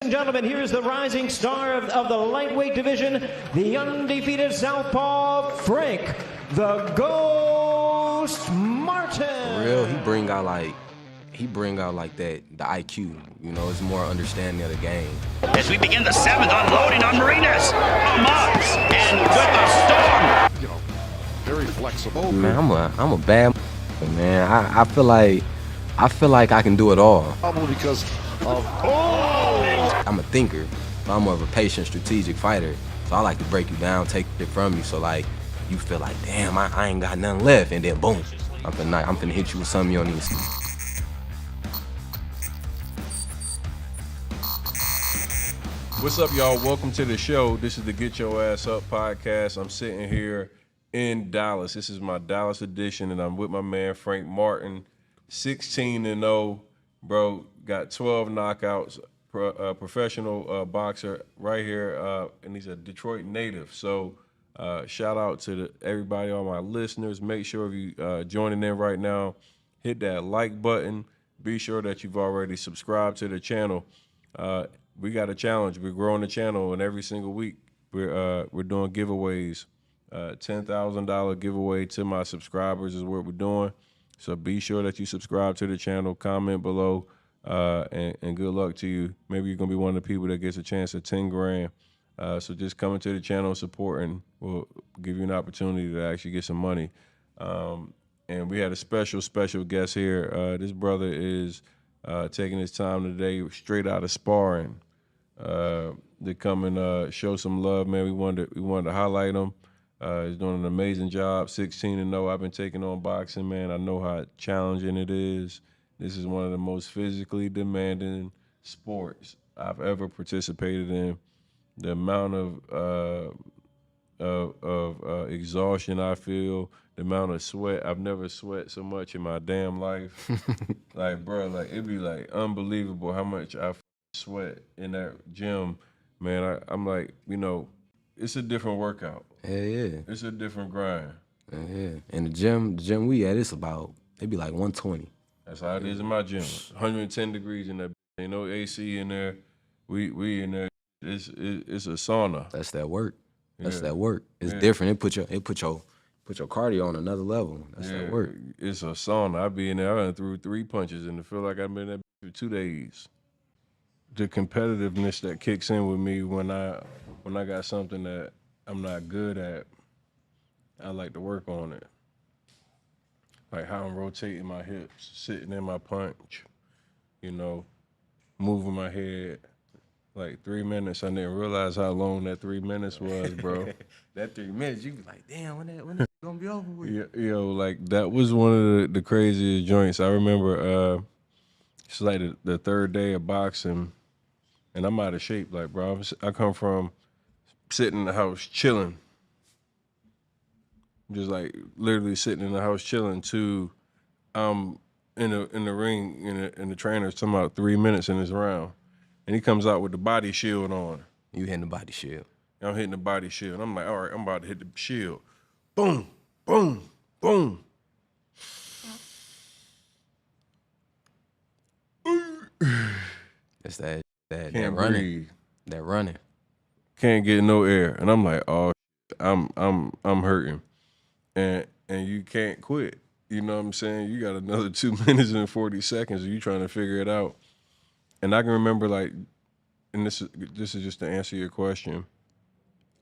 Ladies and gentlemen, here's the rising star of the lightweight division, the undefeated southpaw, Frank, the Ghost Martin. For real, he bring out like that, the IQ, you know, it's more understanding of the game. As we begin the seventh, unloading on Marinas, Amox, and with a storm. You know, very flexible. Man, I'm a bad man. I feel like I can do it all. Probably because of I'm a thinker, but I'm more of a patient, strategic fighter. So I like to break you down, take it from you, so like you feel like, damn, I ain't got nothing left, and then boom, I'm finna hit you with something you don't even see. What's up, y'all? Welcome to the show. This is the Get Your Ass Up podcast. I'm sitting here in Dallas. This is my Dallas edition, and I'm with my man Frank Martin, 16-0, bro. Got 12 knockouts. Professional boxer right here, and he's a Detroit native. So shout out to everybody, all my listeners. Make sure if you joining in right now, hit that like button. Be sure that you've already subscribed to the channel. We got a challenge. We're growing the channel, and every single week we're doing giveaways. $10,000 giveaway to my subscribers is what we're doing. So be sure that you subscribe to the channel, comment below. And good luck to you. Maybe you're gonna be one of the people that gets a chance at 10 grand. So just coming to the channel, supporting will give you an opportunity to actually get some money. And we had a special guest here. This brother is taking his time today, straight out of sparring, to come and show some love, man. We wanted to highlight him. He's doing an amazing job. 16-0. I've been taking on boxing, man. I know how challenging it is. This is one of the most physically demanding sports I've ever participated in. The amount of exhaustion I feel, the amount of sweat. I've never sweat so much in my damn life. Like, bro, like it'd be like unbelievable how much I sweat in that gym, man. I'm like, you know, it's a different workout. Hell yeah. It's a different grind. Yeah. And the gym we at, it's about, it'd be like 120. That's how it is in my gym. 110 degrees in there. Ain't no AC in there. We in there. It's a sauna. That's that work. That's Yeah. that work. It's Yeah. different. It put your cardio on another level. That's that work. It's a sauna. I be in there. I done threw 3 punches and I feel like I've been in there for 2 days. The competitiveness that kicks in with me when I got something that I'm not good at, I like to work on it. Like how I'm rotating my hips, sitting in my punch, you know, moving my head. Like 3 minutes, I didn't realize how long that 3 minutes was, bro. That 3 minutes, you be like, damn, when that gonna be over with? Yo, like that was one of the craziest joints. I remember it's like the third day of boxing, and I'm out of shape. Like, bro, I come from sitting in the house chilling. Just like literally sitting in the house chilling to in the ring and the trainer's talking about 3 minutes in this round. And he comes out with the body shield on. You hitting the body shield. I'm hitting the body shield. And I'm like, all right, I'm about to hit the shield. Boom, boom, boom. It's that Can't running. breathe. That running. Can't get no air. And I'm like, oh, I'm hurting. And you can't quit. You know what I'm saying? You got another 2 minutes and 40 seconds, and you trying to figure it out. And I can remember, like, and this is just to answer your question.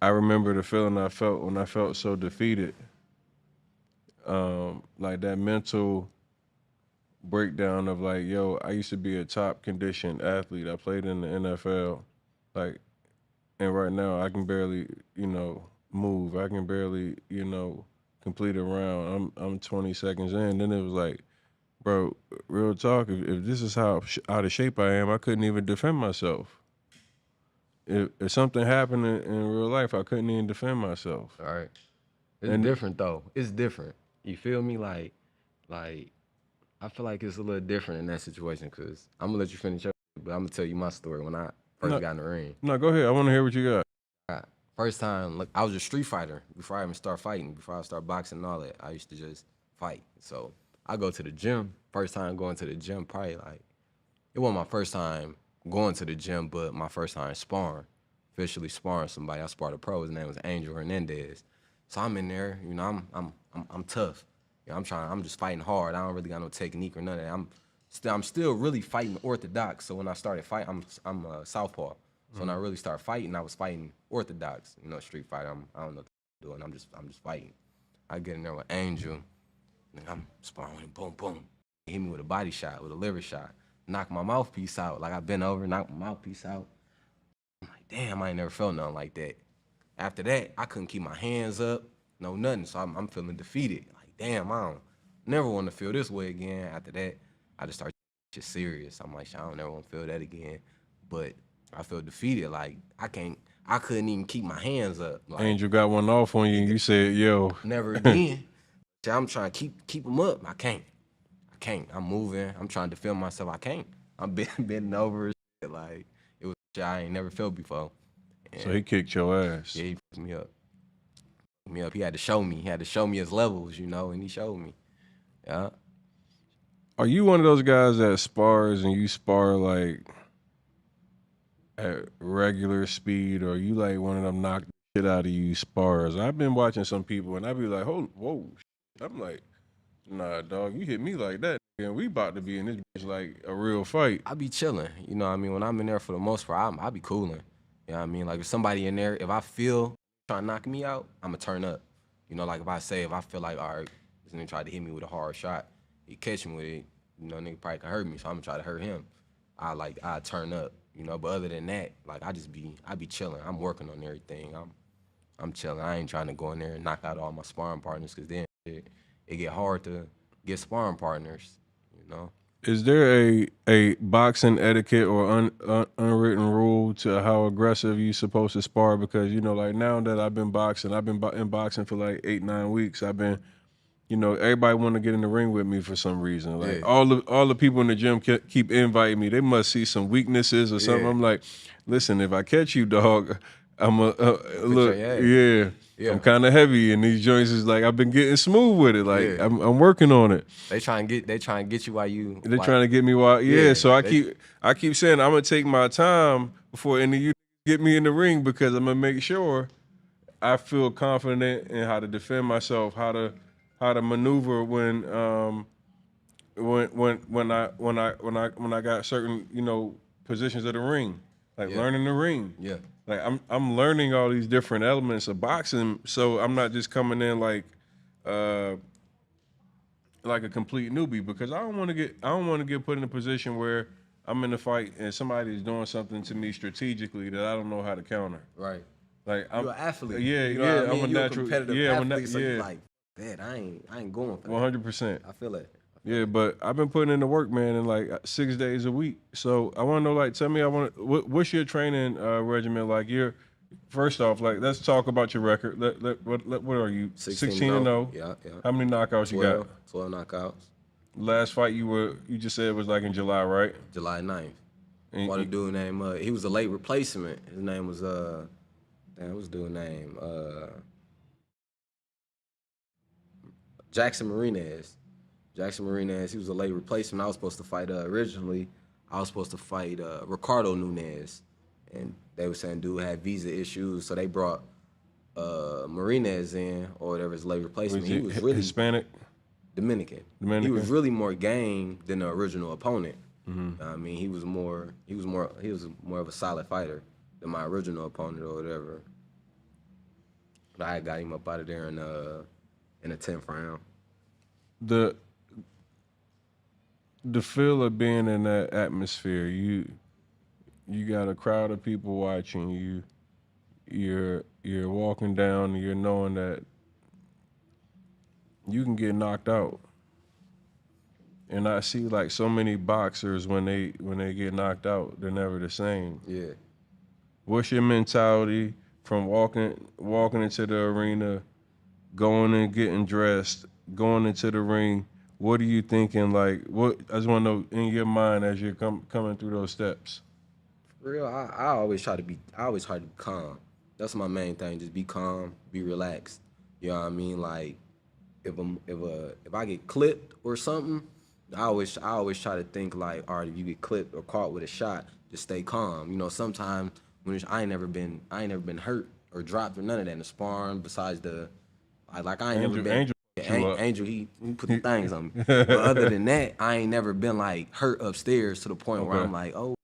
I remember the feeling I felt when I felt so defeated. Like that mental breakdown of like, yo, I used to be a top conditioned athlete. I played in the NFL. Like, and right now I can barely, you know, move. I can barely, you know, complete a round. I'm 20 seconds in. Then it was like, bro, real talk, if this is how out of shape I am, I couldn't even defend myself. If something happened in real life, I couldn't even defend myself. All right. It's different though. It's different. You feel me? Like I feel like it's a little different in that situation because I'm gonna let you finish up, but I'm gonna tell you my story when I first got in the ring. No, go ahead. I want to hear what you got. First time, look, I was a street fighter before I even start fighting, before I start boxing and all that. I used to just fight. So I go to the gym. First time going to the gym, probably like, it wasn't my first time going to the gym, but my first time sparring, officially sparring somebody. I sparred a pro. His name was Angel Hernandez. So I'm in there, you know, I'm tough. You know, I'm just fighting hard. I don't really got no technique or none of that. I'm still really fighting orthodox. So when I started fighting, I'm a southpaw. So when I really started fighting, I was fighting orthodox. You know, street fighter. I don't know what I'm doing. I'm just fighting. I get in there with Angel, and I'm sparring with him. Boom, boom. He hit me with a body shot, with a liver shot. Knock my mouthpiece out. Like I bent over, knocked my mouthpiece out. I'm like, damn, I ain't never felt nothing like that. After that, I couldn't keep my hands up, no nothing. So I'm feeling defeated. Like, damn, I don't never want to feel this way again. After that, I just started just serious. I'm like, I don't never want to feel that again. But I feel defeated. Like I couldn't even keep my hands up. Like, Angel got one off on you, and you said, "Yo, never again." So I'm trying to keep them up. I can't. I'm moving. I'm trying to defend myself. I can't. I'm bending over. Like it was shit I ain't never felt before. And so he kicked your ass." yeah, he picked me up. He had to show me. He had to show me his levels, you know, and he showed me. Yeah. Are you one of those guys that spars and you spar like at regular speed, or you like one of them knock the shit out of you spars? I've been watching some people and I be like, whoa. I'm like, nah, dog, you hit me like that, and we about to be in this bitch like a real fight. I be chilling, you know what I mean? When I'm in there for the most part, I be cooling. You know what I mean? Like if somebody in there, if I feel trying to knock me out, I'ma turn up. You know, like if I feel like, all right, this nigga tried to hit me with a hard shot, he catch me with it, you know, nigga probably can hurt me, so I'ma try to hurt him. I turn up, you know, but other than that, like I be chilling. I'm working on everything. I'm chilling. I ain't trying to go in there and knock out all my sparring partners, because then it get hard to get sparring partners, you know. Is there a boxing etiquette or unwritten rule to how aggressive you supposed to spar? Because, you know, like now that I've been boxing, in boxing for like 8-9 weeks. I've been, you know, everybody want to get in the ring with me for some reason. Like all the people in the gym keep inviting me. They must see some weaknesses or something. I'm like, listen, if I catch you, dog, I'm a look, yeah. I'm kind of heavy, and these joints is like I've been getting smooth with it. Like I'm working on it. They trying to get you while you. They're trying to get me while So I keep saying I'm gonna take my time before any of you get me in the ring, because I'm gonna make sure I feel confident in how to defend myself, how to maneuver when I got certain, you know, positions of the ring, like learning the ring. Yeah. Like I'm learning all these different elements of boxing, so I'm not just coming in like a complete newbie, because I don't want to get put in a position where I'm in a fight and somebody's doing something to me strategically that I don't know how to counter. Right. Like I'm You're an athlete. Yeah, you know what I mean? I'm a You're natural. a competitive athlete, so you're like, man, I ain't going for 100%. I feel it. Yeah, but I've been putting in the work, man, in like 6 days a week. So I want to know, like, tell me, what's your training regimen like? First off, like, let's talk about your record. What are you? 16-0. Yeah. How many knockouts you got? 12 knockouts. Last fight you just said was like in July, right? July 9th. What a dude named he was a late replacement. His name was what's the dude name? Jackson Marinez. He was a late replacement. I was supposed to fight originally. I was supposed to fight Ricardo Nunez, and they were saying dude had visa issues, so they brought Marinez in, or whatever, his late replacement. He was really Hispanic, Dominican. He was really more game than the original opponent. I mean, he was more of a solid fighter than my original opponent or whatever. But I got him up out of there in the 10th round. The feel of being in that atmosphere, you got a crowd of people watching you. You're walking down and you're knowing that you can get knocked out. And I see like so many boxers when they get knocked out, they're never the same. Yeah. What's your mentality from walking into the arena, going and getting dressed, going into the ring? What are you thinking? Like, what? I just want to know in your mind as you're coming through those steps. For real, I always try to be calm. That's my main thing. Just be calm, be relaxed. You know what I mean? Like, if I get clipped or something, I always try to think like, all right, if you get clipped or caught with a shot, just stay calm. You know, sometimes when I ain't never been hurt or dropped or none of that in the sparring. Besides I ain't never been. Angel, he put the things on me. But other than that, I ain't never been like hurt upstairs to the point where I'm like, oh,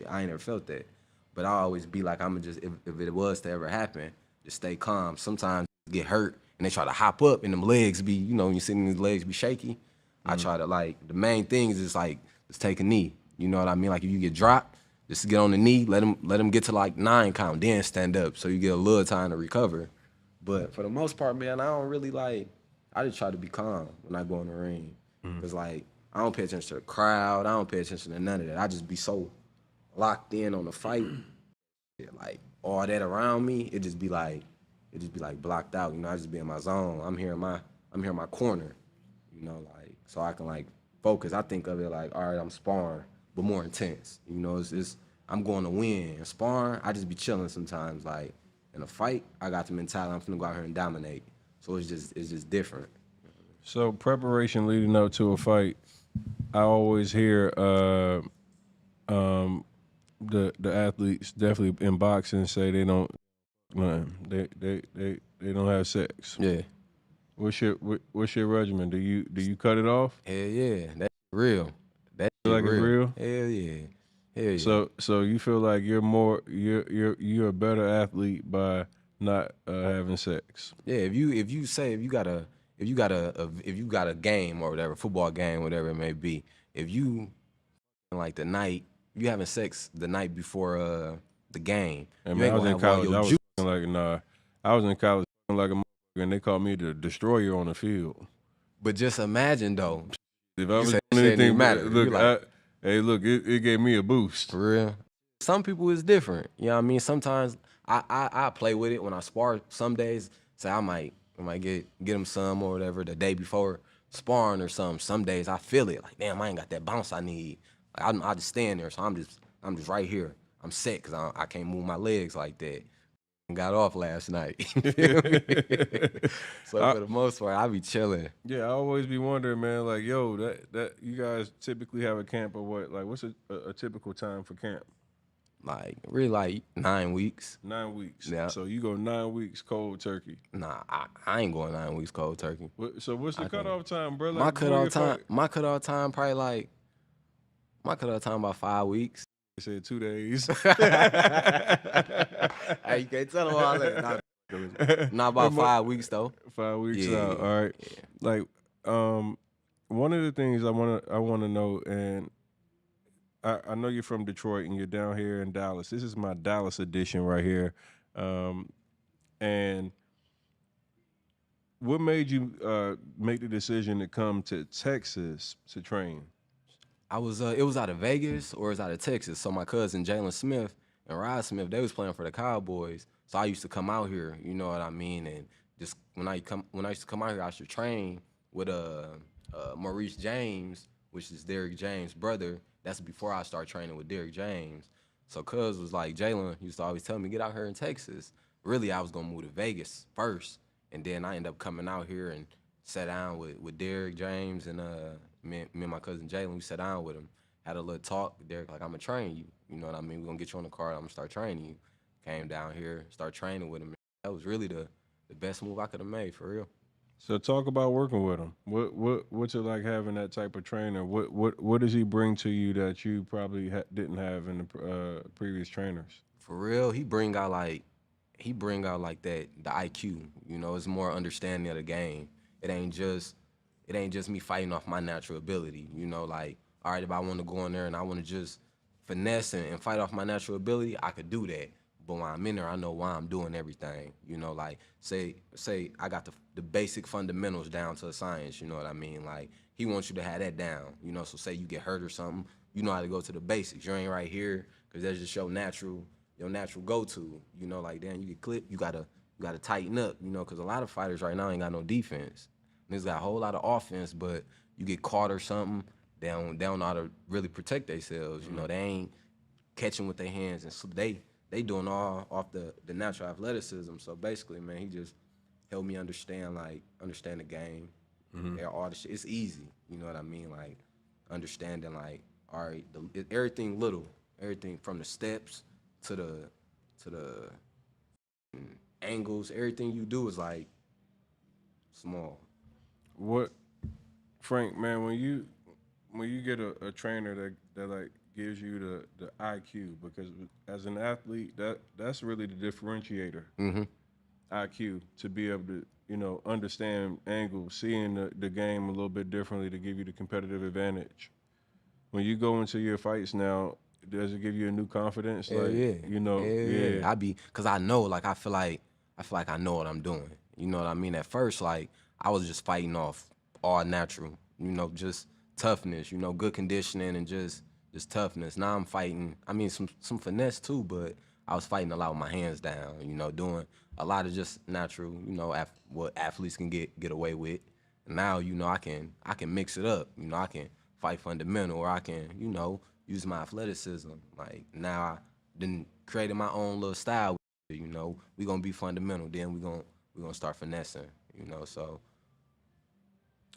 I ain't never felt that. But I always be like, I'm just if it was to ever happen, just stay calm. Sometimes you get hurt and they try to hop up and them legs be, you know, when you sitting, these legs be shaky. I try to the main thing is just take a knee. You know what I mean? Like if you get dropped, just get on the knee, let them get to like 9 count, then stand up so you get a little time to recover. But for the most part, man, I don't really I just try to be calm when I go in the ring. Cause I don't pay attention to the crowd. I don't pay attention to none of that. I just be so locked in on the fight. Like all that around me, it just be like blocked out. You know, I just be in my zone. I'm here in my corner. You know, so I can focus. I think of it like, all right, I'm sparring, but more intense. You know, I'm going to win. In sparring, I just be chilling sometimes. Like in a fight, I got the mentality I'm finna go out here and dominate. So it's just different. So preparation leading up to a fight, I always hear the athletes definitely in boxing say they don't they don't have sex. Yeah. What's your regimen? Do you cut it off? Hell yeah, that's real. That's Like it's real? Hell yeah. Hell yeah. So you feel like you're a better athlete by not having sex. Yeah, if you got a game or whatever, football game, whatever it may be, if you you having sex the night before the game, And you ain't I was gonna in have all college. your I was juice. I was in college like a motherfucker, and they called me the destroyer on the field. But just imagine though, If I was say doing shit didn't anything, matter. look, You like- it gave me a boost. for real. Some people is different. You know what I mean? Sometimes I play with it when I spar. Some days, say I might get them some or whatever the day before sparring or something. Some days I feel it like, damn, I ain't got that bounce I need. Like I just stand there, so I'm just right here. I'm set because I can't move my legs like that. Got off last night. So for the most part, I be chilling. Yeah, I always be wondering, man. Like, yo, that you guys typically have a camp or what? Like, what's a typical time for camp? Like really 9 weeks. 9 weeks. Yeah. So you go 9 weeks cold turkey. Nah, I ain't going 9 weeks cold turkey. So what's the cutoff time, bro? Like, My before cutoff your time. fight? My cutoff time probably about 5 weeks. They said 2 days. Hey, you can't tell them all that. Not about 5 weeks though. 5 weeks Yeah, out. All right. yeah. Like, one of the things I wanna know, and I know you're from Detroit and you're down here in Dallas. This is my Dallas edition right here. And what made you make the decision to come to Texas to train? It was out of Vegas or it was out of Texas. So my cousin Jalen Smith and Rod Smith, they was playing for the Cowboys. So I used to come out here, you know what I mean? And just when I used to come out here, I used to train with Maurice James, which is Derrick James' brother. That's before I started training with Derrick James. So cuz was like, Jalen used to always tell me, get out here in Texas. Really, I was gonna move to Vegas first. And then I ended up coming out here and sat down with Derrick James and me and my cousin Jalen. We sat down with him, had a little talk. Derrick like, I'm gonna train you. You know what I mean? We're gonna get you on the card. I'm gonna start training you. Came down here, started training with him. That was really the best move I could have made, for real. So talk about working with him. What's it like having that type of trainer? What does he bring to you that you probably didn't have in the previous trainers? For real, he bring out that the IQ. You know, it's more understanding of the game. It ain't just me fighting off my natural ability. You know, like, all right, if I want to go in there and I want to just finesse and fight off my natural ability, I could do that. But when I'm in there, I know why I'm doing everything. You know, like say I got the basic fundamentals down to a science. You know what I mean? Like he wants you to have that down. You know, so say you get hurt or something, you know how to go to the basics. You ain't right here because that's just your natural go-to. You know, like then you get clipped, you gotta tighten up. You know, because a lot of fighters right now ain't got no defense. Niggas got a whole lot of offense, but you get caught or something, they don't know how to really protect themselves. You know, they ain't catching with their hands, and so they doing all off the natural athleticism. So basically, man, he just helped me understand the game. Yeah, all the shit. It's easy, you know what I mean? Like understanding, like, all right, everything little Everything from the steps to the angles, everything you do is like small. What, Frank, man, when you get a trainer that like gives you the IQ, because as an athlete, that's really the differentiator. IQ, to be able to, understand angles, seeing the game a little bit differently to give you the competitive advantage. When you go into your fights now, does it give you a new confidence? Hell Like, yeah. Hell yeah. yeah. Cause I know, like I feel like I know what I'm doing. You know what I mean? At first, like I was just fighting off all natural, just toughness, good conditioning and just toughness. Now I'm fighting, I mean some finesse too, but I was fighting a lot with my hands down, doing a lot of just natural, what athletes can get away with. Now, I can mix it up. I can fight fundamental, or I can, use my athleticism. Like now I done created my own little style. We gonna be fundamental. Then we gonna start finessing. So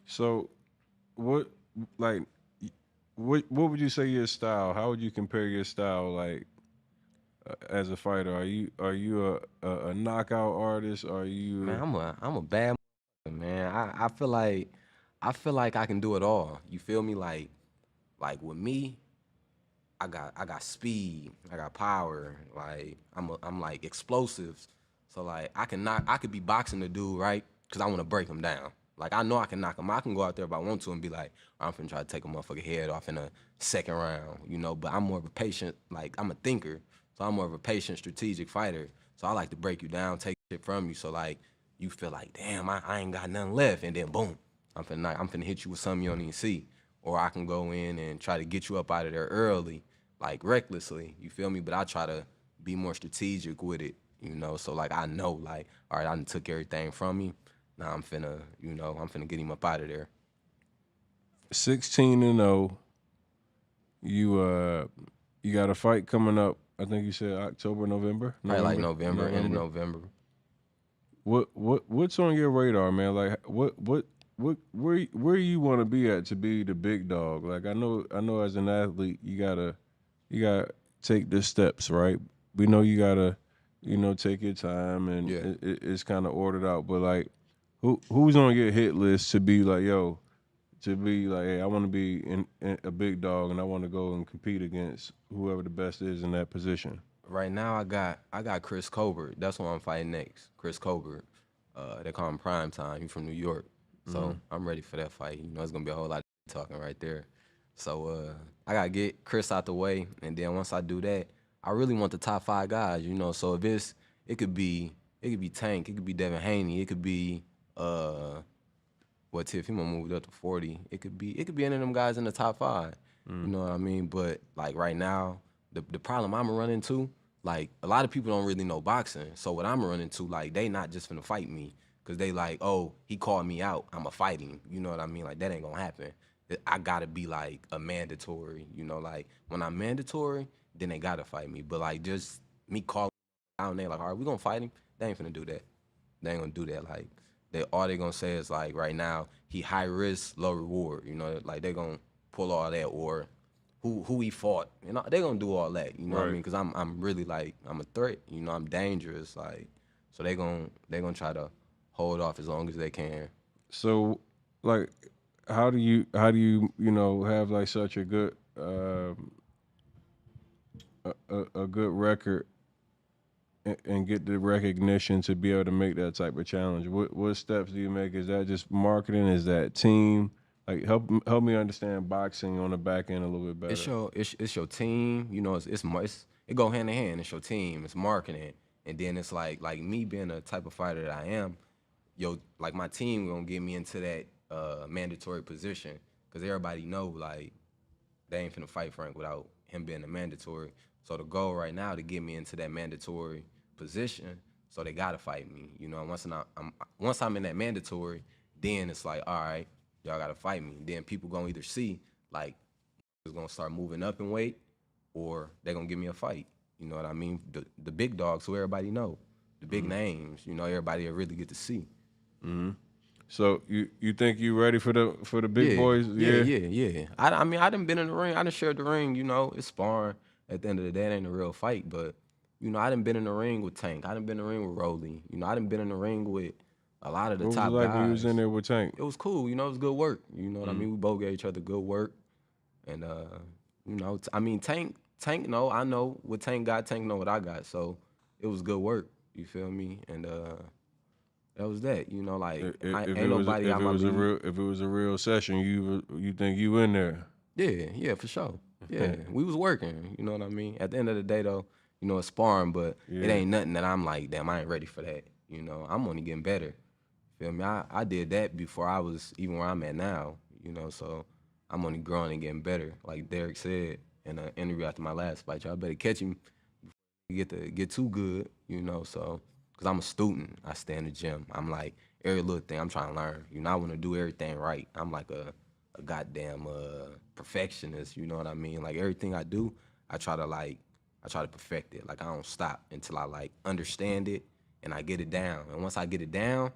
So, what like what would you say your style? How would you compare your style, like as a fighter? Are you a knockout artist? Are man, you I'm a bad man. I feel like I can do it all. You feel me? Like with me, I got speed, I got power. Like I'm like explosives. So like I could be boxing the dude, right? Cause I want to break him down. Like I know I can knock him. I can go out there if I want to and be like, I'm finna try to take a motherfucker head off in a second round, But I'm more of a patient. Like I'm a thinker, so I'm more of a patient, strategic fighter. So I like to break you down, take shit from you. So like you feel like, damn, I ain't got nothing left, and then boom, I'm finna hit you with something you don't even see. Or I can go in and try to get you up out of there early, like recklessly. You feel me? But I try to be more strategic with it, So like I know, like, all right, I done took everything from you. Now I'm finna get him up out of there. 16-0? You got a fight coming up. I think you said October, November. Probably like November, end of November. What's on your radar, man? Like where you want to be at to be the big dog? Like I know as an athlete you gotta take the steps, right? We know you gotta take your time, and Yeah. it's kind of ordered out. But like who's on your hit list to be like, yo, to be like, hey, I want to be in a big dog, and I want to go and compete against whoever the best is in that position. Right now I got Chris Colbert. That's what I'm fighting next. Chris Colbert. They call him Prime Time. He's from New York. So I'm ready for that fight. It's gonna be a whole lot of talking right there. So I gotta get Chris out the way, and then once I do that, I really want the top 5 guys. So if it could be Tank, it could be Devin Haney, it could be Tiff, he gonna move up to 40. It could be any of them guys in the top 5. You know what I mean? But like right now, the problem I'm running into, like a lot of people don't really know boxing. So what I'm running into, like they not just finna fight me, cause they like, oh, he called me out, I'ma fight him. You know what I mean? Like that ain't gonna happen. I gotta be like a mandatory. Like when I'm mandatory, then they gotta fight me. But like just me calling out, they like, all right, we gonna fight him. They ain't finna do that. They ain't gonna do that. Like all they gonna say is like right now he high risk, low reward. Like they gonna pull all that, or who he fought. They gonna do all that. You know what I mean? Because I'm really like I'm a threat. I'm dangerous. Like so they gonna try to hold off as long as they can. So like how do you have like such a good a good record and get the recognition to be able to make that type of challenge? What steps do you make? Is that just marketing? Is that team? Like help me understand boxing on the back end a little bit better. It's your team. It go hand in hand. It's your team. It's marketing, and then it's like me being the type of fighter that I am. Like my team gonna get me into that mandatory position, because everybody know like they ain't finna fight Frank without him being a mandatory. So the goal right now to get me into that mandatory position, so they gotta fight me. Once I'm in that mandatory, then it's like, all right, y'all gotta fight me. Then people gonna either see like it's gonna start moving up in weight, or they gonna give me a fight. You know what I mean? The big dogs who everybody know, the big names. Everybody will really get to see. So you think you ready for the big boys? Yeah. I mean, I done been in the ring. I done shared the ring. It's sparring. at the end of the day, it ain't a real fight. But, you know, I done been in the ring with Tank. I done been in the ring with Rolly. You know, I done been in the ring with a lot of the What was it top like guys. when you was in there with Tank? It was cool. You know, it was good work. You know what I mean? We both gave each other good work. And, you know, I mean, Tank know, I know what Tank got, Tank know what I got. So it was good work. You feel me? And that was that. You know, like, ain't nobody out my league. If it was a real session, you think you in there? Yeah, for sure. Yeah, we was working. You know what I mean? At the end of the day, though, you know, it's sparring, but it ain't nothing that I'm like, damn, I ain't ready for that. You know, I'm only getting better. Feel me? I did that before I was even where I'm at now. You know, so I'm only growing and getting better. Like Derrick said in an interview after my last fight, y'all better catch him before you get too good. You know, so because I'm a student, I stay in the gym. I'm like every little thing I'm trying to learn. You know, I want to do everything right. I'm like a goddamn perfectionist, you know what I mean? Like everything I do, I try to perfect it. Like I don't stop until I like understand it and I get it down. And once I get it down,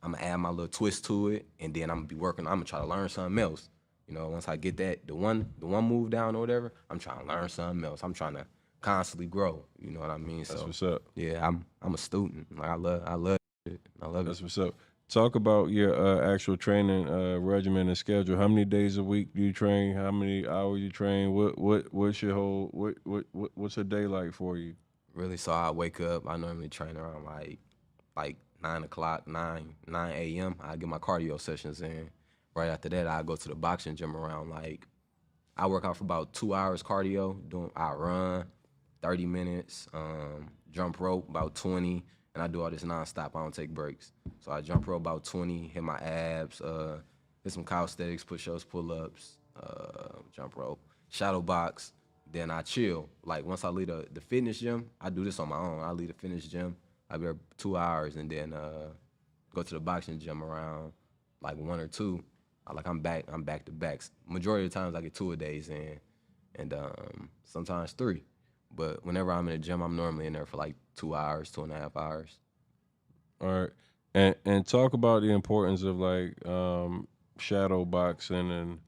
I'm gonna add my little twist to it, and then I'm gonna be working. I'm gonna try to learn something else. You know, once I get that the one move down or whatever, I'm trying to learn something else. I'm trying to constantly grow. You know what I mean? That's So what's up. yeah, I'm a student. Like I love it. I love That's it. what's up. Talk about your actual training regimen and schedule. How many days a week do you train? How many hours you train? What's your whole what's a day like for you? Really, so I wake up. I normally train around like 9 o'clock, 9 a.m. I get my cardio sessions in. Right after that, I go to the boxing gym around like I work out for about 2 hours cardio. I run 30 minutes, jump rope about 20, and I do all this nonstop. I don't take breaks. So I jump rope about 20, hit my abs, hit some calisthenics, push-ups, pull-ups, jump rope, shadow box. Then I chill. Like once I leave the fitness gym, I do this on my own. I leave the fitness gym. I be there 2 hours and then go to the boxing gym around like 1 or 2. I'm back to backs. Majority of the times I get 2 a days in, and sometimes 3. But whenever I'm in the gym, I'm normally in there for like 2 hours, 2.5 hours. All right. And talk about the importance of like shadow boxing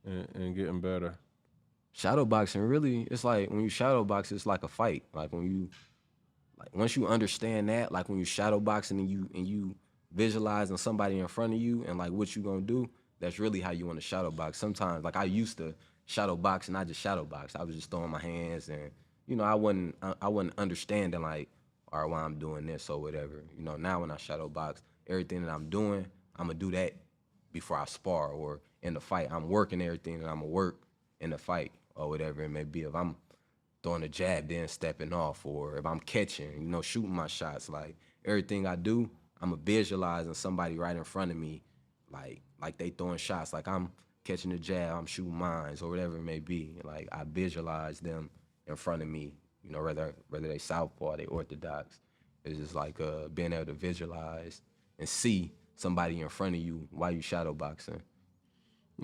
and getting better. Shadow boxing, really, it's like when you shadow box, it's like a fight. Like once you understand that, like when you shadow boxing and you visualizing somebody in front of you and like what you gonna do, that's really how you want to shadow box. Sometimes, like I used to shadow box and I just shadow box. I was just throwing my hands and you know I wasn't understanding like, all right, why I'm doing this or whatever. You know, now when I shadow box, everything that I'm doing, I'm gonna do that before I spar or in the fight. I'm working everything that I'm gonna work in the fight or whatever it may be. If I'm throwing a jab, then stepping off, or if I'm catching, you know, shooting my shots, like everything I do, I'm visualizing somebody right in front of me, like they throwing shots, like I'm catching the jab, I'm shooting mines, or whatever it may be. Like I visualize them in front of me, you know, whether they southpaw, they orthodox. It's just like being able to visualize and see somebody in front of you while you shadow boxing.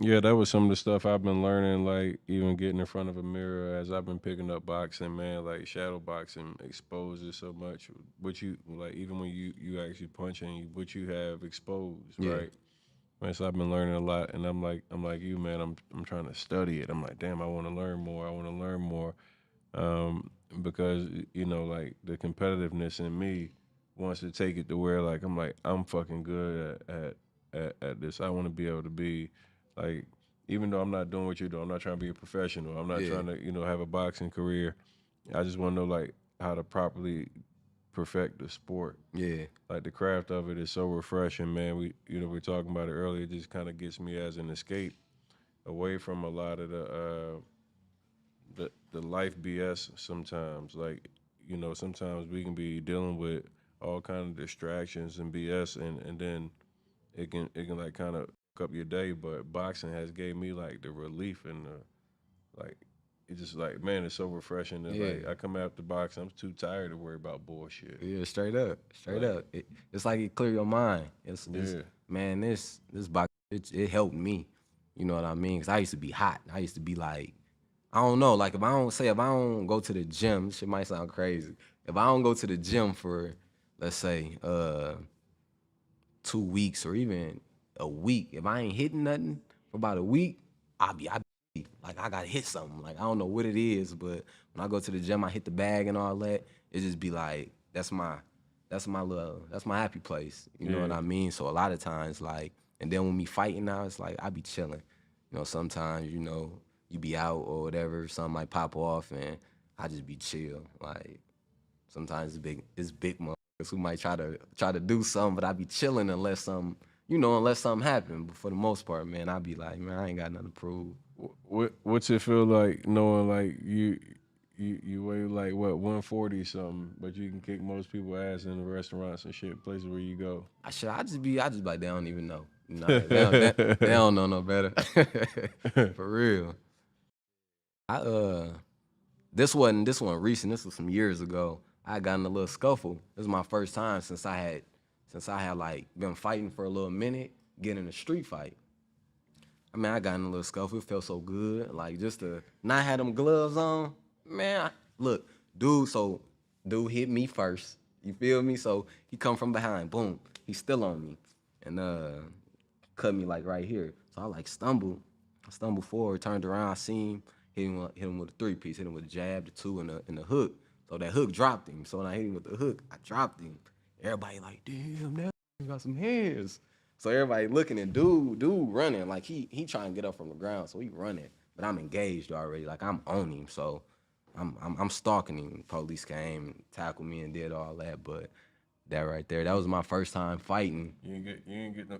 Yeah, that was some of the stuff I've been learning, like even getting in front of a mirror as I've been picking up boxing, man. Like shadow boxing exposes so much what you like, even when you actually punching, what you have exposed, Yeah. right? Man, so I've been learning a lot, and I'm like you, man. I'm trying to study it. I'm like, damn, I want to learn more. I want to learn more, because you know, like the competitiveness in me wants to take it to where like I'm fucking good at this. I want to be able to be like, even though I'm not doing what you're doing, I'm not trying to be a professional. I'm not trying to, you know, have a boxing career. I just want to know like how to properly perfect the sport. Yeah. Like the craft of it is so refreshing, man. We were talking about it earlier. It just kind of gets me as an escape away from a lot of the life BS sometimes. Like, you know, sometimes we can be dealing with all kind of distractions and BS, and then it can like kind of up your day. But boxing has gave me like the relief and the like. It's just like, man, it's so refreshing that like I come after boxing, I'm too tired to worry about bullshit. Yeah, straight up. It's like it clear your mind. It's man, this box it helped me. You know what I mean? Cause I used to be hot. I used to be like, I don't know, like if I don't go to the gym, this shit might sound crazy. If I don't go to the gym for, let's say, 2 weeks or even a week, if I ain't hitting nothing for about a week, I be like I gotta hit something. Like I don't know what it is, but when I go to the gym, I hit the bag and all that. It just be like that's my happy place. You know what I mean? So a lot of times, like, and then when we fighting now, it's like I be chilling. You know, sometimes you be out or whatever, something might pop off, and I just be chill. Like sometimes it's big motherfuckers who might try to do something, but I be chilling unless something happen. But for the most part, man, I be like, man, I ain't got nothing to prove. What's it feel like knowing like you weigh like what 140 something, but you can kick most people ass in the restaurants and shit, places where you go? I just be like they don't even know. They don't know no better. For real. This wasn't recent. This was some years ago. I got in a little scuffle. This was my first time since I had like been fighting for a little minute, getting in a street fight. I mean, I got in a little scuffle. It felt so good. Like just to not have them gloves on. Man, look, dude hit me first. You feel me? So he come from behind. Boom. He's still on me. And cut me like right here. So I like stumbled. I stumbled forward, turned around, I seen him, hit him with a 3-piece, hit him with a jab, the 2, and the hook. So that hook dropped him. So when I hit him with the hook, I dropped him. Everybody like, damn, that got some hands. So everybody looking at dude running. Like he trying to get up from the ground, so he running. But I'm engaged already. Like I'm on him. So I'm stalking him. Police came, tackled me, and did all that. But that right there, that was my first time fighting. You ain't get no.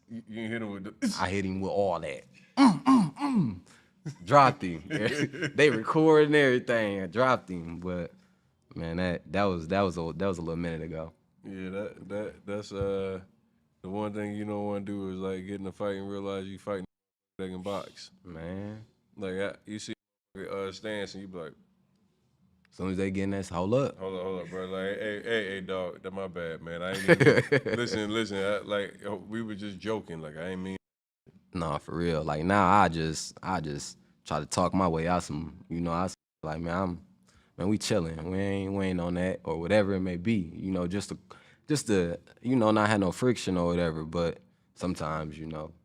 You ain't hit him with the. I hit him with all that. Dropped him. They recording everything. I dropped him, but man, that was a little minute ago. Yeah, that's the one thing you don't want to do is like get in a fight and realize you fighting that can box. Man, Like you see stance and you be like, as soon as they get in that, hold up, bro. Like, hey, dog, that my bad, man. I ain't even, listen. We were just joking. Like, I ain't mean. No, for real. Like now, I just try to talk my way out some. Like, man, we chilling. We ain't on that or whatever it may be. Just to not have no friction or whatever. But sometimes,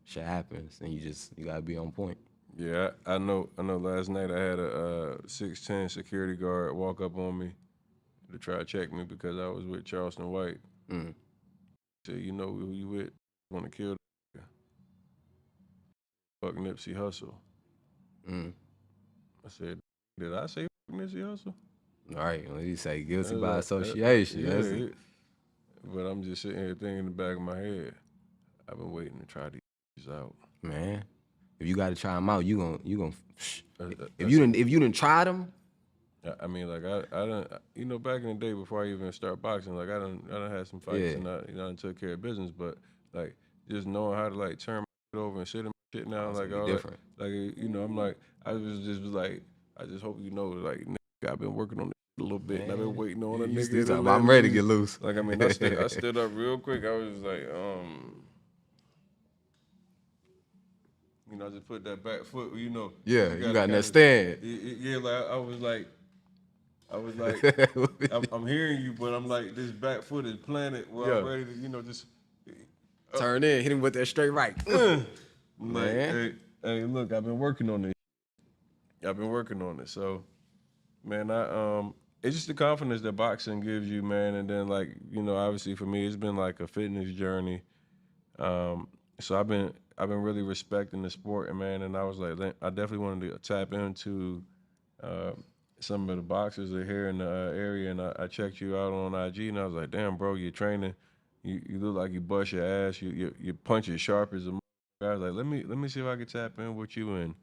shit happens and you gotta be on point. Yeah, I know. Last night I had a 6'10" security guard walk up on me to try to check me because I was with Charleston White. He said, "You know who you with? Want to kill the fuck Nipsey Hussle?" I said, "Did I say fuck Nipsey Hussle?" All right, when you say guilty by association, yeah. But I'm just sitting here thinking in the back of my head, I've been waiting to try these out, man. If you got to try them out, you gonna. If you didn't try them. I mean, like I done, back in the day before I even start boxing, like I done had some fights and I done took care of business, but like just knowing how to like turn my over and sit in my shit now, like all different. That, like I'm like I was just like I just hope like I've been working on it a little bit, and I've been waiting on a nigga. I'm ready to get loose. Like I mean, I stood up real quick. I was like, I just put that back foot, Yeah, you got that stand. Yeah, like I was like, I'm hearing you, but I'm like, this back foot is planted where I'm ready to, just turn in, hit him with that straight right. Man, hey, look, I've been working on this. So, man, it's just the confidence that boxing gives you, man. And then, like, obviously for me, it's been like a fitness journey. So I've been really respecting the sport, and man, and I was like, I definitely wanted to tap into some of the boxers that are here in the area, and I checked you out on IG, and I was like, damn, bro, you're training, you look like you bust your ass, you punch as sharp as a motherfucker. I was like, let me see if I can tap in with you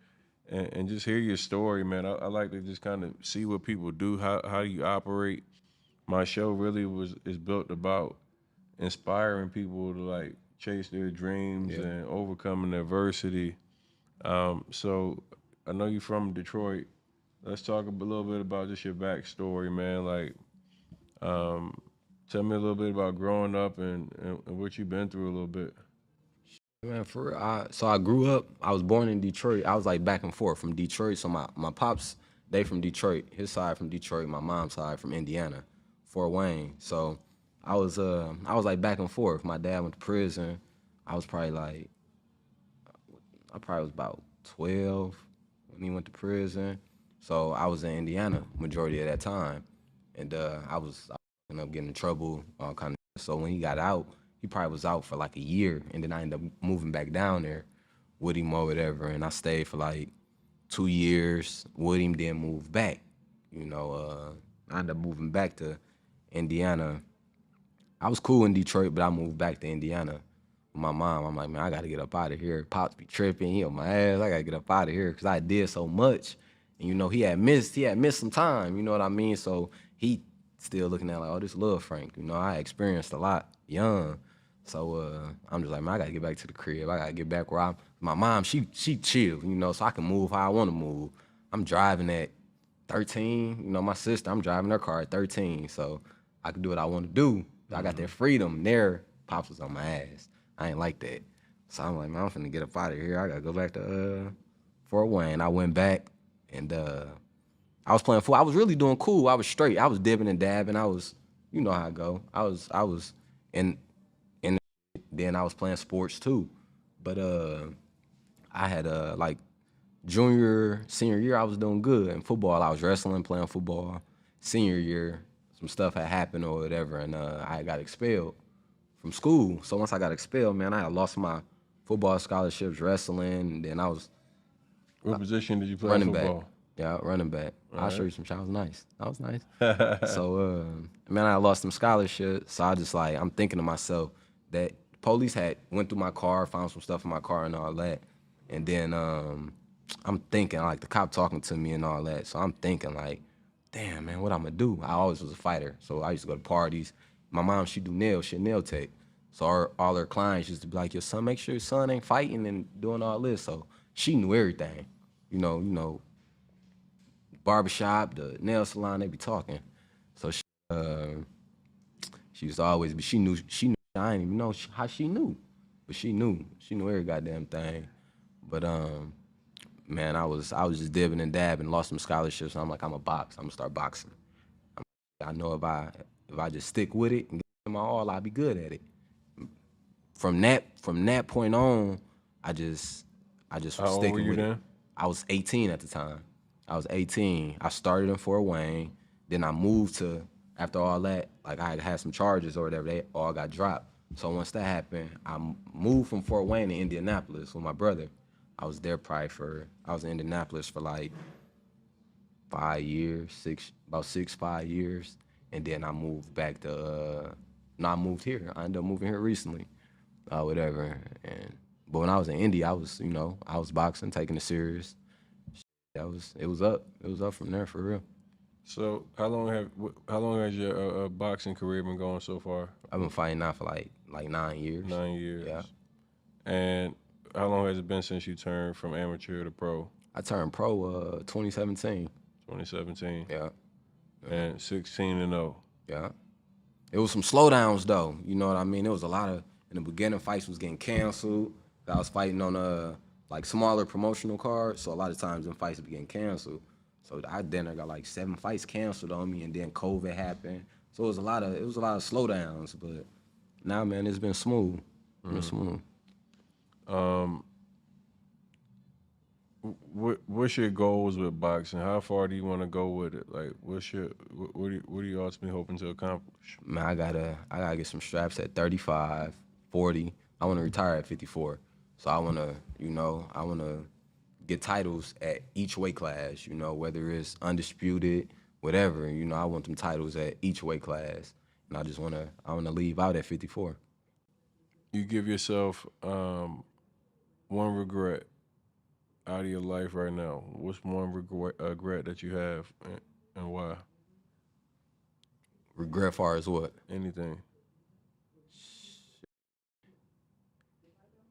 and just hear your story, man. I like to just kind of see what people do, how you operate. My show really is built about inspiring people to like chase their dreams and overcoming adversity. So I know you're from Detroit. Let's talk a little bit about just your backstory, man. Like, tell me a little bit about growing up and what you've been through a little bit. Man, for real. So I grew up, I was born in Detroit. I was like back and forth from Detroit. So my pops, they from Detroit. His side from Detroit, my mom's side from Indiana, Fort Wayne. So I was like back and forth. My dad went to prison. I probably was about 12 when he went to prison. So I was in Indiana majority of that time, and I ended up getting in trouble, all kind of. So when he got out, he probably was out for like a year, and then I ended up moving back down there with him or whatever, and I stayed for like 2 years with him, then moved back. I ended up moving back to Indiana. I was cool in Detroit, but I moved back to Indiana with my mom. I'm like, man, I got to get up out of here. Pops be tripping. He on my ass. I got to get up out of here because I did so much. And, he had missed some time. You know what I mean? So he still looking at like, oh, this little Frank. I experienced a lot young. So I'm just like, man, I got to get back to the crib. I got to get back where my mom, she chill, so I can move how I want to move. I'm driving at 13. My sister, I'm driving her car at 13. So I can do what I want to do. I got that freedom. There, Pops was on my ass. I ain't like that. So I'm like, man, I'm finna get up out of here. I gotta go back to Fort Wayne. I went back and I was playing football. I was really doing cool. I was straight. I was dipping and dabbing. I was, you know how I go. I was in then I was playing sports too. But I had like junior, senior year, I was doing good. In football, I was wrestling, playing football. Senior year, some stuff had happened or whatever, and I got expelled from school. So once I got expelled, man, I had lost my football scholarships, wrestling, and then I was What position did you play running in football? back. Yeah, running back. I'll right. show you some shots. I was nice. So, man, I lost some scholarships. So I just like, I'm thinking to myself that police had went through my car, found some stuff in my car and all that. And then I'm thinking, like, the cop talking to me and all that. So I'm thinking, like, damn, man, what I'm going to do? I always was a fighter. So I used to go to parties. My mom, she do nails. She a nail tech. So all her clients used to be like, your son, make sure your son ain't fighting and doing all this. So she knew everything. You know, barbershop, the nail salon, they be talking. So she used to always be, she knew, I didn't even know how she knew, but she knew every goddamn thing. But man, I was just dibbing and dabbing, lost some scholarships. And I'm like, I'm gonna start boxing. I know if I just stick with it and give my all, I'll be good at it. From that point on, I just was How old sticking were you with it. then? I was 18 at the time. I was 18. I started in Fort Wayne. Then I moved to, after all that, like I had some charges or whatever, they all got dropped. So once that happened, I moved from Fort Wayne to Indianapolis with my brother. I was there I was in Indianapolis for like 5 years, 5 years. And then I moved back to, I moved here. I ended up moving here recently, whatever. But when I was in Indy, I was boxing, taking it serious. It was up from there for real. So how long has your boxing career been going so far? I've been fighting now for like 9 years. 9 years. Yeah. And how long has it been since you turned from amateur to pro? I turned pro 2017. 2017. Yeah. And 16-0. Yeah. It was some slowdowns though. You know what I mean? It was a lot of, in the beginning, fights was getting canceled. I was fighting on like smaller promotional cards, so a lot of times them fights would be getting canceled. So I got like 7 fights canceled on me, and then COVID happened. So it was a lot of slowdowns. But now, man, it's been smooth. Been smooth. What's your goals with boxing? How far do you want to go with it? Like, what are you ultimately hoping to accomplish? Man, I gotta get some straps at 35, 40. I want to retire at 54. So I want to get titles at each weight class, whether it's undisputed, whatever. I want them titles at each weight class. And I want to leave out at 54. You give yourself one regret out of your life right now. What's one regret that you have, and why? Regret far as what? Anything.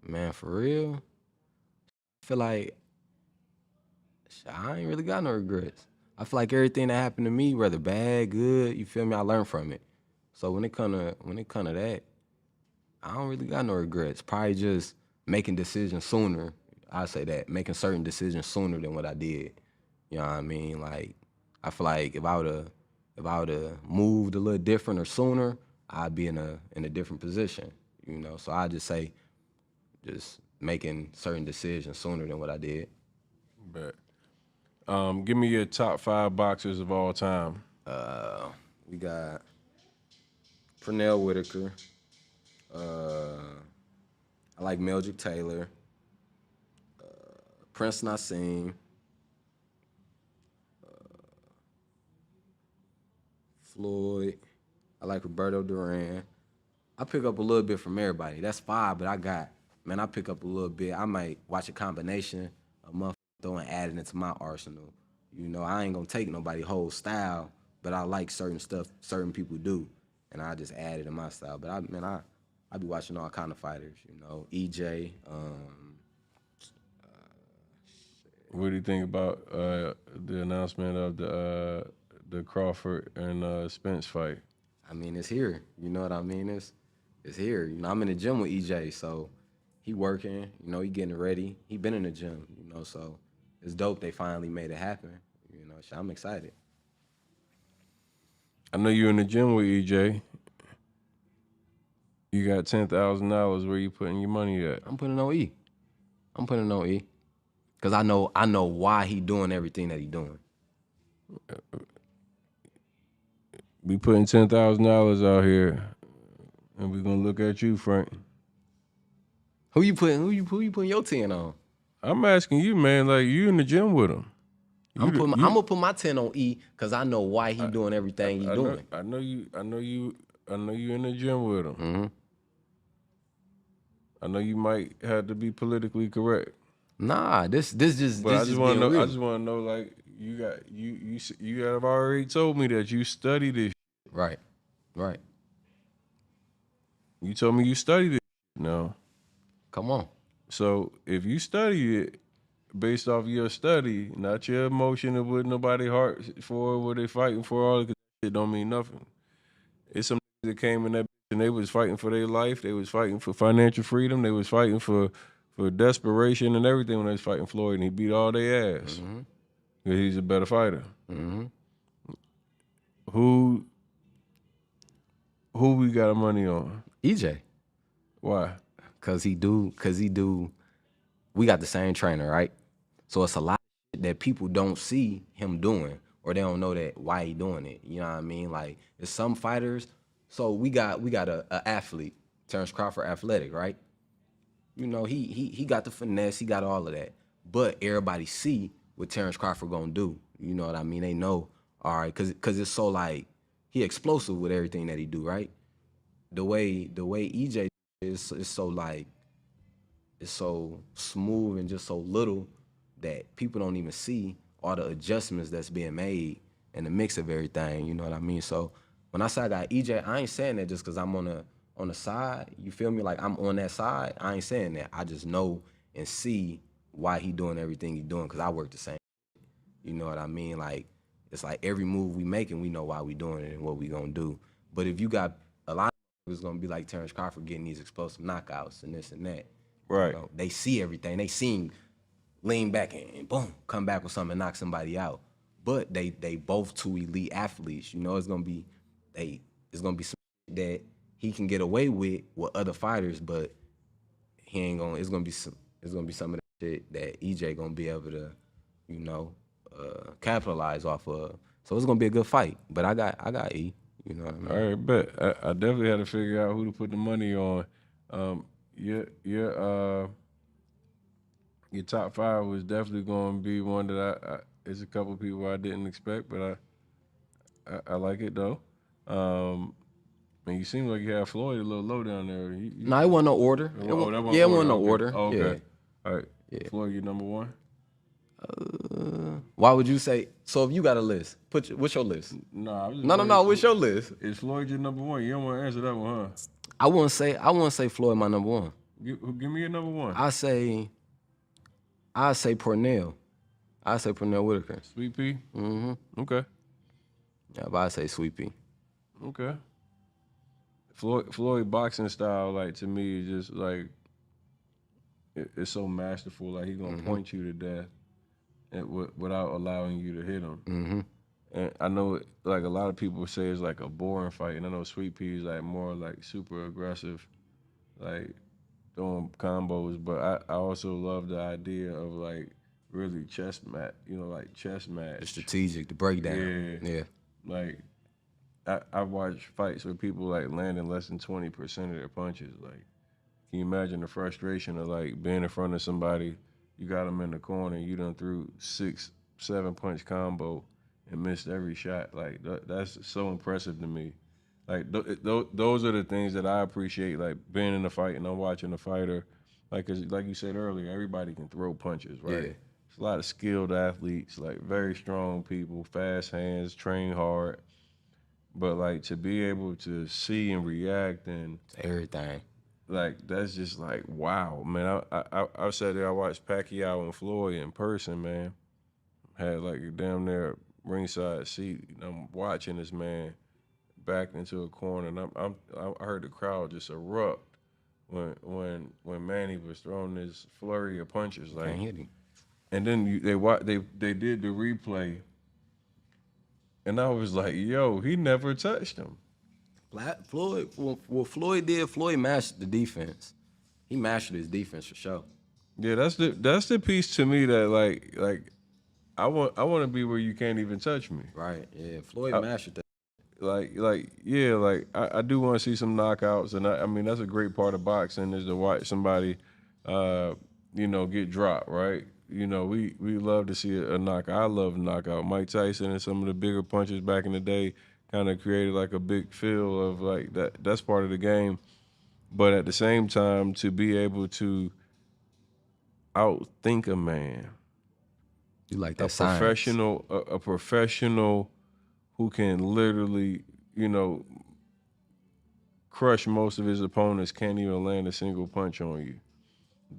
Man, for real, I feel like I ain't really got no regrets. I feel like everything that happened to me, whether bad, good, you feel me, I learned from it. So when it come to that, I don't really got no regrets. Probably just making decisions sooner. I say that, making certain decisions sooner than what I did. You know what I mean? Like, I feel like if I would've moved a little different or sooner, I'd be in a different position. So I just say, just making certain decisions sooner than what I did. Bet. Give me your top 5 boxers of all time. We got Pernell Whitaker. I like Meldrick Taylor. Prince Nassim. Floyd. I like Roberto Duran. I pick up a little bit from everybody. That's 5, but I pick up a little bit. I might watch a combination of motherfuckers throwing adding into my arsenal. You know, I ain't gonna take nobody whole style, but I like certain stuff certain people do, and I just add it in my style. But I be watching all kind of fighters. You know, EJ. What do you think about the announcement of the Crawford and Spence fight? I mean, it's here. You know what I mean? It's here. You know, I'm in the gym with EJ, so he working. You know, he getting ready. He been in the gym. You know, so it's dope. They finally made it happen. You know, so I'm excited. I know you're in the gym with EJ. You got $10,000. Where you putting your money at? I'm putting on E. Cause I know why he doing everything that he doing. We putting $10,000 out here, and we're gonna look at you, Frank. Who you putting your 10 on? I'm asking you, man. Like you in the gym with him. I'm gonna put my 10 on E because I know why he doing everything he doing. I know you in the gym with him. Mm-hmm. I know you might have to be politically correct. Nah, this just. But this I just want to know. Real. I just want to know, like you have already told me that you study this. Right. You told me you studied it. No. Come on. So if you study it based off your study, not your emotion of what nobody heart for, what they fighting for, all that shit don't mean nothing. It's some that came in that bitch and they was fighting for their life. They was fighting for financial freedom. They was fighting for desperation and everything when they was fighting Floyd, and he beat all their ass. Mm-hmm. He's a better fighter. Mm-hmm. Who we got money on? EJ. Why? Cause he do. We got the same trainer, right? So it's a lot of shit that people don't see him doing, or they don't know that why he doing it. You know what I mean? Like it's some fighters. So we got a athlete, Terrence Crawford, athletic, right? You know, he got the finesse, he got all of that. But everybody see what Terrence Crawford gonna do. You know what I mean? They know, all right, cause it's so like he explosive with everything that he do, right? The way EJ is so like it's so smooth and just so little that people don't even see all the adjustments that's being made and the mix of everything. You know what I mean? So when I say I got EJ, I ain't saying that just cause I'm on the side. You feel me? Like I'm on that side. I ain't saying that. I just know and see why he doing everything he doing, cause I work the same. You know what I mean? Like it's like every move we making, we know why we doing it and what we gonna do. But if you got a lot of it's gonna be like Terrence Crawford getting these explosive knockouts and this and that. Right. You know, they see everything. They see him lean back and boom, come back with something and knock somebody out. But they both two elite athletes. You know, it's gonna be some that he can get away with other fighters, but he ain't gonna. It's gonna be some of that shit that EJ gonna be able to, you know, capitalize off of. So it's gonna be a good fight. But I got E. You know what I mean? All right, bet. I definitely had to figure out who to put the money on. Your top 5 was definitely going to be one that it's a couple people I didn't expect, but I like it though. And you seem like you had Floyd a little low down there. No, it wasn't no order. It wasn't no order. Oh, okay. Yeah. All right. Yeah. Floyd, you number 1? Why would you say? So if you got a list, what's your list? No. What's your list? Is Floyd your number 1? You don't want to answer that one, huh? I wouldn't say Floyd my number 1. Give me your number 1. I say Pernell. I say Pernell Whitaker. Sweet Pea? Mm-hmm. Okay. Yeah, but I say Sweet Pea. Okay. Floyd boxing style, like to me, is just like it's so masterful. Like he's gonna point you to death, without allowing you to hit him. Mm-hmm. And I know, like a lot of people say, it's like a boring fight, and I know Sweet Pea is like more like super aggressive, like throwing combos. But I also love the idea of like really chess match, like chess match. The strategic, the breakdown. Yeah. Like I watch fights where people like landing less than 20% of their punches. Like, can you imagine the frustration of like being in front of somebody, you got them in the corner, you done threw 6, 7 punch combo and missed every shot. Like that's so impressive to me. Like those are the things that I appreciate. Like being in a fight and I'm watching a fighter. Like you said earlier, everybody can throw punches, right? Yeah. It's a lot of skilled athletes, like very strong people, fast hands, train hard. But like to be able to see and react and Everything. like that's just like wow, man. I sat there, I watched Pacquiao and Floyd in person, man. Had like a damn near ringside seat. And I'm watching this man back into a corner, and I heard the crowd just erupt when Manny was throwing this flurry of punches, like, Can't hit him. and then they did the replay, and I was like, yo, he never touched him. Floyd, what Floyd did, Floyd mastered the defense. He mastered his defense for sure. Yeah, that's the piece to me that like I want to be where you can't even touch me. Right. Yeah. Floyd mastered that. I do want to see some knockouts, and I mean that's a great part of boxing is to watch somebody, get dropped, right? We love to see a knockout. I love a knockout. Mike Tyson and some of the bigger punches back in the day kind of created like a big feel of like that. That's part of the game, but at the same time to be able to outthink a man, You like that a science. professional who can literally, crush most of his opponents, can't even land a single punch on you.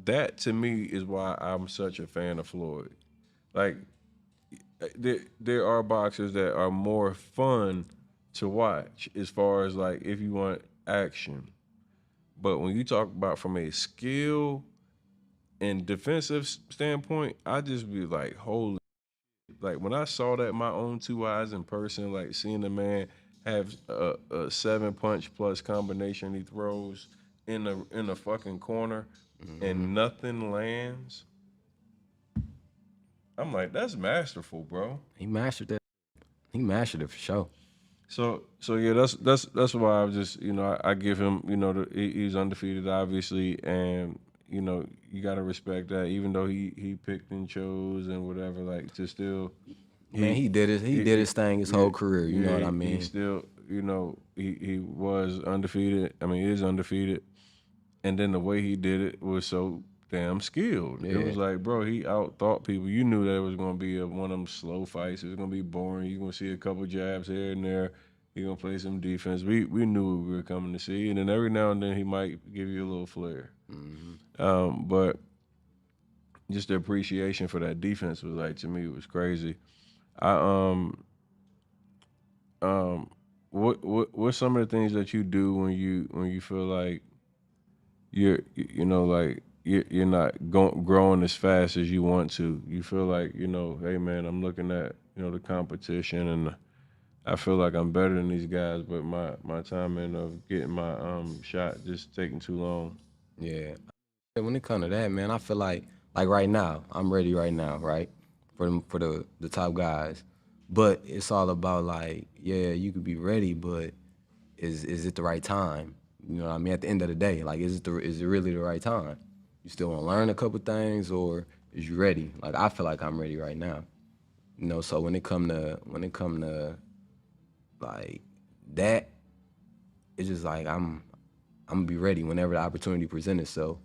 That to me is why I'm such a fan of Floyd. Like, there are boxers that are more fun to watch as far as like if you want action. But when you talk about from a skill and defensive standpoint, I just be like, holy. Like when I saw that my own 2 eyes in person, like seeing the man have a 7-punch plus combination he throws in the fucking corner and nothing lands, I'm like, that's masterful, bro. He mastered that. He mastered it for sure. So yeah, that's why I just I give him he's undefeated obviously, and you gotta respect that even though he picked and chose and whatever, like to still Man, he did his thing his whole career. You know what I mean? He still he was undefeated. I mean, he is undefeated, and then the way he did it was so damn skilled. Yeah. It was like, bro, he out-thought people. You knew that it was going to be one of them slow fights. It was going to be boring. You're going to see a couple jabs here and there. He's going to play some defense. We knew what we were coming to see. And then every now and then he might give you a little flair. But just the appreciation for that defense was like, to me, it was crazy. What's some of the things that you do when you feel like you're not growing as fast as you want to? You feel like, hey man, I'm looking at, the competition and I feel like I'm better than these guys, but my timing of getting my shot just taking too long. Yeah. When it comes to that, man, I feel like right now, I'm ready right now, right? For the top guys. But it's all about like, yeah, you could be ready, but is it the right time? You know what I mean? At the end of the day, like, is it really the right time? You still want to learn a couple things, or is you ready? Like, I feel like I'm ready right now. So when it come to like that, it's just like I'm gonna be ready whenever the opportunity presents itself.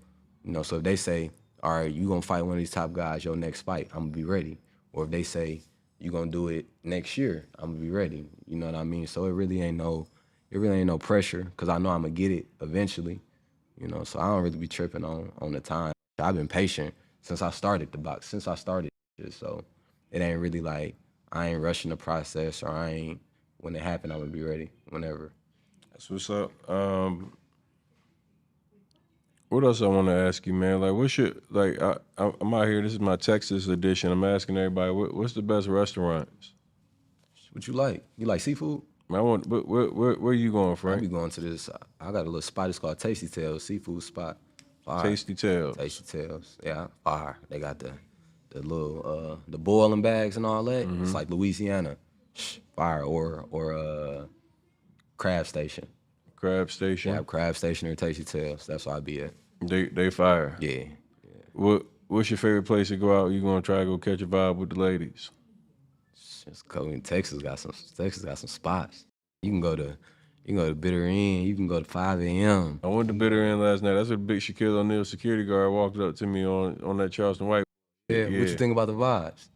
So if they say, all right, you gonna fight one of these top guys your next fight, I'm gonna be ready. Or if they say you gonna do it next year, I'm gonna be ready. You know what I mean? So it really ain't no pressure, because I know I'm gonna get it eventually. So I don't really be tripping on the time. I've been patient since I started the box, so it ain't really like I ain't rushing the process, or when it happen, I'm gonna be ready whenever. That's what's up. What else I want to ask you, man? Like, what's your, like, I'm out here, this is my Texas edition. I'm asking everybody, what's the best restaurants? What you like? You like seafood? I want, where you going, Frank? I be going to this, I got a little spot, it's called Tasty Tales, seafood spot. Fire. Tasty Tales. Tasty Tales, yeah, fire. They got the the boiling bags and all that. It's like Louisiana, fire or Crab Station. Crab Station. Yeah, Crab Station or Tasty Tales. That's where I be at. They fire. Yeah. What's your favorite place to go out? You gonna try to go catch a vibe with the ladies? Just go in Texas. Got some spots. You can go to Bitter End. You can go to 5 a.m. I went to Bitter End last night. That's where the big Shaquille O'Neal security guard walked up to me on that Charleston White. Yeah. What you think about the vibes?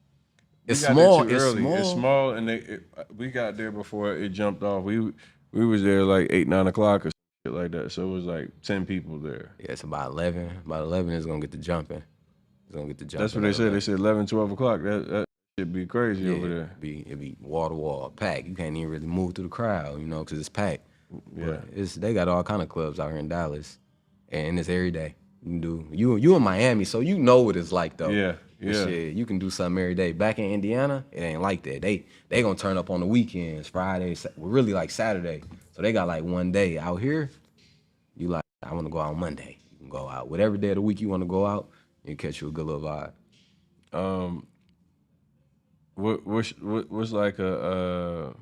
It's We got small. there too It's early. small. It's small, and we got there before it jumped off. We was there like 8, 9 o'clock or shit like that. So it was like 10 people there. Yeah, it's about 11. About 11 is gonna get the jumping. It's gonna get the jumping. That's what they said. They said 11, 12 o'clock. That should be crazy over there. It'd be wall to wall, packed. You can't even really move through the crowd, because it's packed. Yeah. But they got all kind of clubs out here in Dallas, and it's every day. You can do you in Miami, so you know what it's like though. Yeah. But shit, you can do something every day. Back in Indiana, it ain't like that. They gonna turn up on the weekends, Friday, really like Saturday. So they got like one day. Out here, you like, I want to go out Monday. You can go out whatever day of the week you want to go out and catch you a good little vibe. What's like the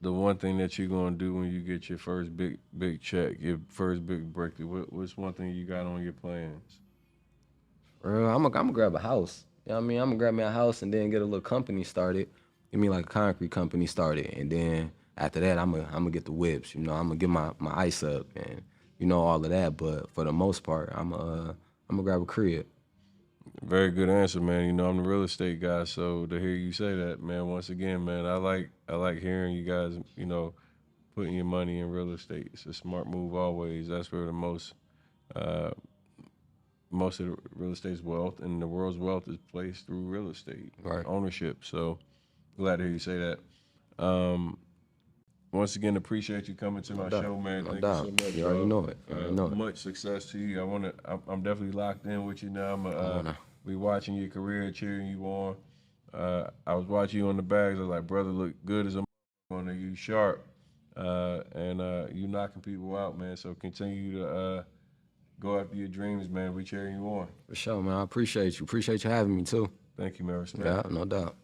one thing that you're gonna do when you get your first big check, your first big breakthrough? What's one thing you got on your plans? I'm gonna grab a house. You know what I mean? I'm gonna grab me a house and then get a little company started. Give me like a concrete company started, and then after that, I'm gonna get the whips. I'm gonna get my ice up and all of that. But for the most part, I'm gonna grab a crib. Very good answer, man. I'm the real estate guy, so to hear you say that, man, once again, man, I like hearing you guys, putting your money in real estate. It's a smart move always. That's where the most of the real estate's wealth and the world's wealth is placed through real estate ownership. So glad to hear you say that. Once again, appreciate you coming to my show, man. Thank you so much. You already know it. Much success to you. I'm definitely locked in with you now. We watching your career, cheering you on. I was watching you on the bags. I was like, brother, look good as a motherfucker. You sharp, and you knocking people out, man. So continue to go after your dreams, man. We cheering you on. For sure, man. I appreciate you. Appreciate you having me too. Thank you, man. Respect. Yeah, no doubt.